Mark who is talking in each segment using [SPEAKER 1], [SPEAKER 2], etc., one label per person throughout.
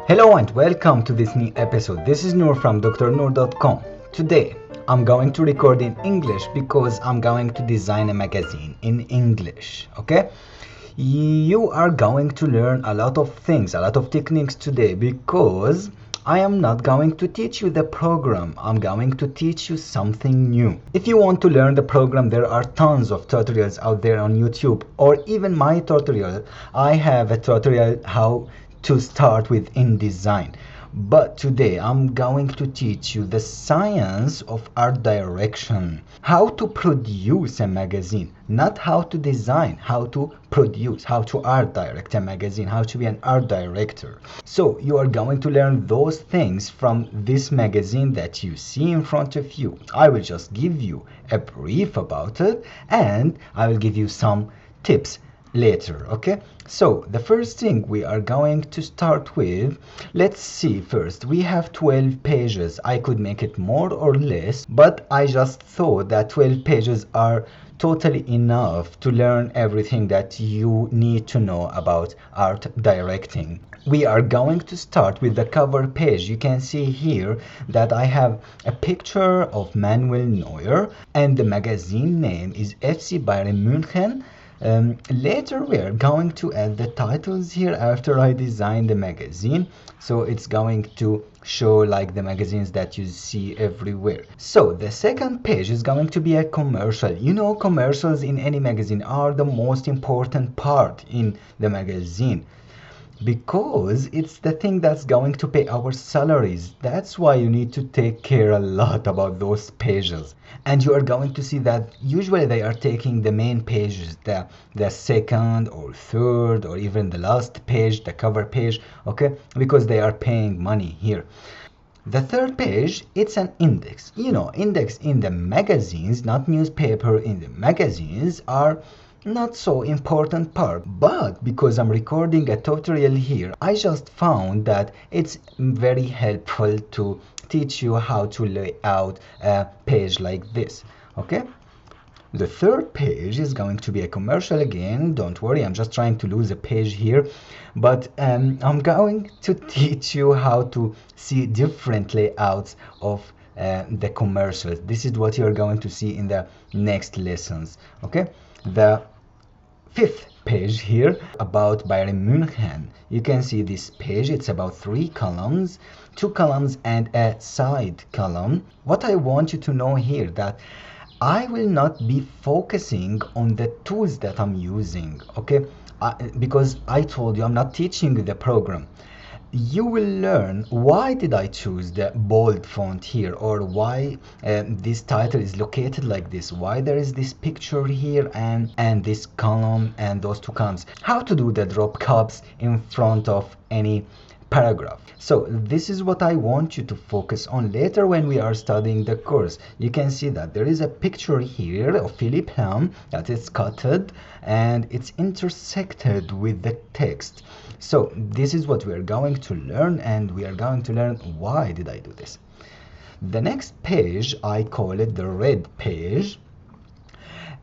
[SPEAKER 1] Hello and welcome to this new episode. This is Noor from drnoor.com. Today I'm going to record in English because I'm going to design a magazine in English, okay? You are going to learn a lot of things, a lot of techniques today because I am not going to teach you the program. I'm going to teach you something new. If you want to learn the program, there are tons of tutorials out there on YouTube or even my tutorial. I have a tutorial how to start with InDesign. But today I'm going to teach you the science of art direction. How to produce a magazine, not how to design, how to produce, how to art direct a magazine, how to be an art director. So you are going to learn those things from this magazine that you see in front of you. I will just give you a brief about it and I will give you some tips later, okay? So the first thing we are going to start with, let's see first, we have 12 pages. I could make it more or less, but I just thought that 12 pages are totally enough to learn everything that you need to know about art directing. We are going to start with the cover page. You can see here that I have a picture of Manuel Neuer and the magazine name is FC Bayern München. Later we are going to add the titles here after I design the magazine, so it's going to show like the magazines that you see everywhere. So the second page is going to be a commercial. You know, commercials in any magazine are the most important part in the magazine because it's the thing that's going to pay our salaries. That's why you need to take care a lot about those pages. And you are going to see that usually they are taking the main pages, the second or third or even the last page, the cover page, okay, because they are paying money here. The third page, it's an index. You know, index in the magazines, not newspaper, in the magazines are not so important part, but because I'm recording a tutorial here, I just found that it's very helpful to teach you how to lay out a page like this, okay? The third page is going to be a commercial again. Don't worry, I'm just trying to lose a page here, but I'm going to teach you how to see different layouts of the commercials. This is what you're going to see in the next lessons, okay? The fifth page here about Bayern München. You can see this page, it's about 3 columns, 2 columns and a side column. What I want you to know here that I will not be focusing on the tools that I'm using, okay? Because I told you I'm not teaching you the program. You will learn why did I choose the bold font here, or why this title is located like this, why there is this picture here and this column and those 2 columns, how to do the drop caps in front of any paragraph. So this is what I want you to focus on later when we are studying the course. You can see that there is a picture here of Philip Lam that is cutted and it's intersected with the text. So this is what we are going to learn, and we are going to learn why did I do this. The next page, I call it the red page.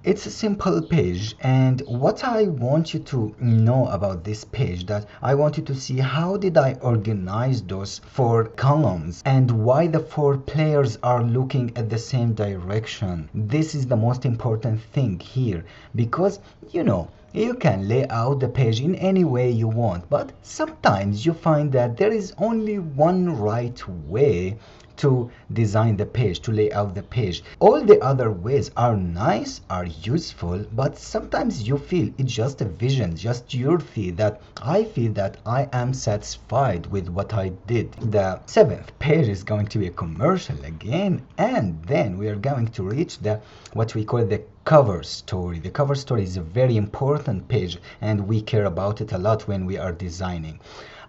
[SPEAKER 1] It's a simple page, and what I want you to know about this page, that I want you to see how did I organize those 4 columns and why the 4 players are looking at the same direction. This is the most important thing here, because you know, you can lay out the page in any way you want, but sometimes you find that there is only one right way to design the page, to lay out the page. All the other ways are nice, are useful, but sometimes you feel it's just a vision, just your feel that I feel that I am satisfied with what I did. The 7th page is going to be a commercial again, and then we are going to reach the what we call the cover story. The cover story is a very important page and we care about it a lot when we are designing.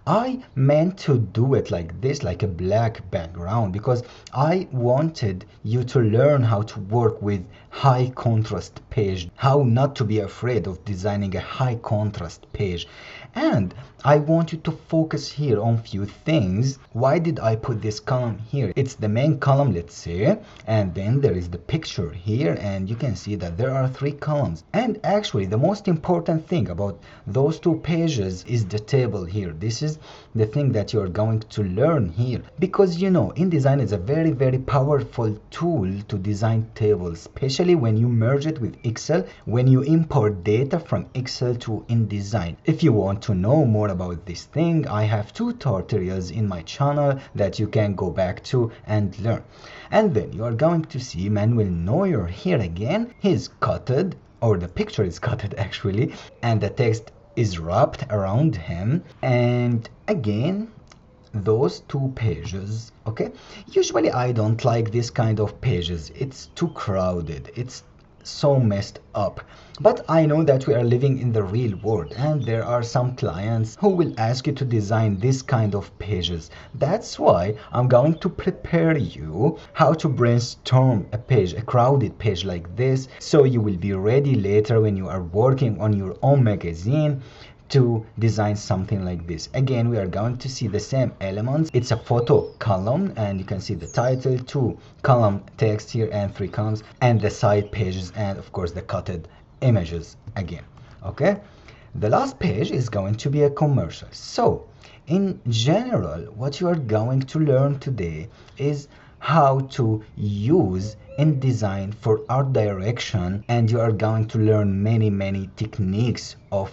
[SPEAKER 1] I meant to do it like this, like a black background, because I wanted you to learn how to work with high contrast page, how not to be afraid of designing a high contrast page. And I want you to focus here on few things. Why did I put this column here? It's the main column, let's say, and then there is the picture here, and you can see that there are 3 columns. And actually the most important thing about those 2 pages is the table here. This is the thing that you're going to learn here, because you know InDesign is a very, very powerful tool to design tables, especially when you merge it with Excel, when you import data from Excel to InDesign. If you want to know more about this thing, I have 2 tutorials in my channel that you can go back to and learn. And then you are going to see Manuel Neuer here again. He's cutted, or the picture is cutted actually, and the text is wrapped around him. And again, those 2 pages, okay? Usually I don't like this kind of pages. It's too crowded. It's so messed up. But I know that we are living in the real world, and there are some clients who will ask you to design this kind of pages. That's why I'm going to prepare you how to brainstorm a page, a crowded page like this, so you will be ready later when you are working on your own magazine to design something like this. Again, we are going to see the same elements. It's a photo column, and you can see the title, 2 column text here, and 3 columns, and the side pages, and of course the cutted images again. Okay, the last page is going to be a commercial. So in general, what you are going to learn today is how to use InDesign for art direction, and you are going to learn many techniques of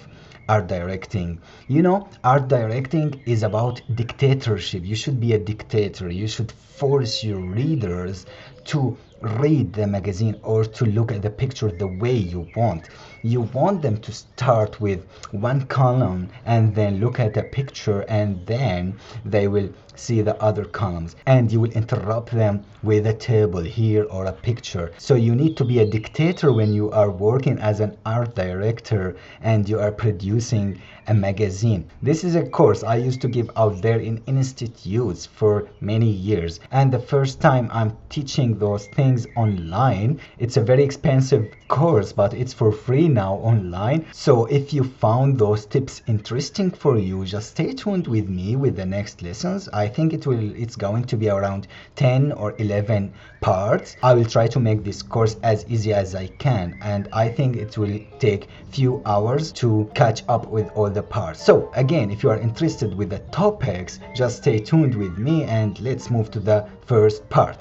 [SPEAKER 1] art directing. You know, art directing is about dictatorship. You should be a dictator. You should force your readers to read the magazine or to look at the picture the way you want. You want them to start with 1 column and then look at the picture, and then they will see the other columns, and you will interrupt them with a table here or a picture. So you need to be a dictator when you are working as an art director and you are producing a magazine. This is a course I used to give out there in institutes for many years, and the first time I'm teaching those things online. It's a very expensive course, but it's for free now online. So if you found those tips interesting for you, just stay tuned with me with the next lessons. I think it's going to be around 10 or 11 parts. I will try to make this course as easy as I can, and I think it will take few hours to catch up with all the parts. So again, if you are interested with the topics, just stay tuned with me, and let's move to the first part.